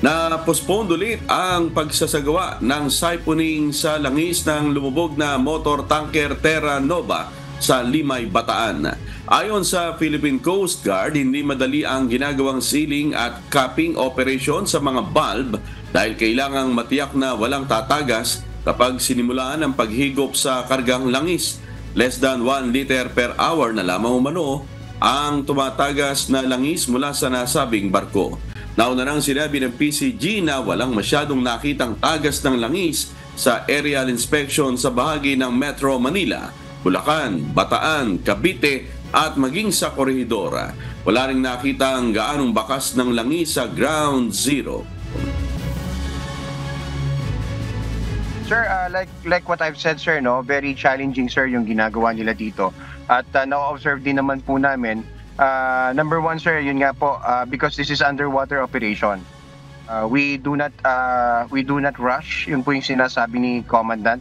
Na-postpone ulit ang pagsasagawa ng siphoning sa langis ng lumubog na motor tanker Terra Nova sa Limay, Bataan. Ayon sa Philippine Coast Guard, hindi madali ang ginagawang sealing at capping operation sa mga valve dahil kailangang matiyak na walang tatagas kapag sinimulaan ang paghigop sa kargang langis. Less than 1 liter per hour na lamang umano ang tumatagas na langis mula sa nasabing barko. Nauna nang sinabi ng PCG na walang masyadong nakitang tagas ng langis sa aerial inspection sa bahagi ng Metro Manila, Bulacan, Bataan, Cavite at maging sa Corregidora. Wala ring nakitang gaanong bakas ng langis sa ground zero. Sir, like what I've said, sir, no, very challenging, sir, yung ginagawa nila dito. At na-observe din naman po namin, number one, sir, yun nga po, because this is underwater operation. We do not rush. Yun po yung sinasabi ni Commandant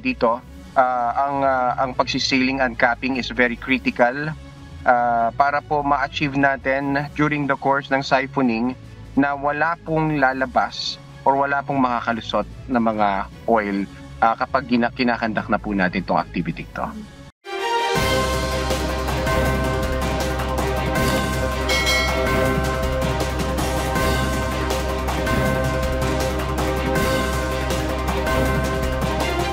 dito. Ang pagsisiling and capping is very critical para po ma-achieve natin during the course ng siphoning na wala pong lalabas or wala pong makakalusot na mga oil kapag kinakandak na po natin itong activity ito.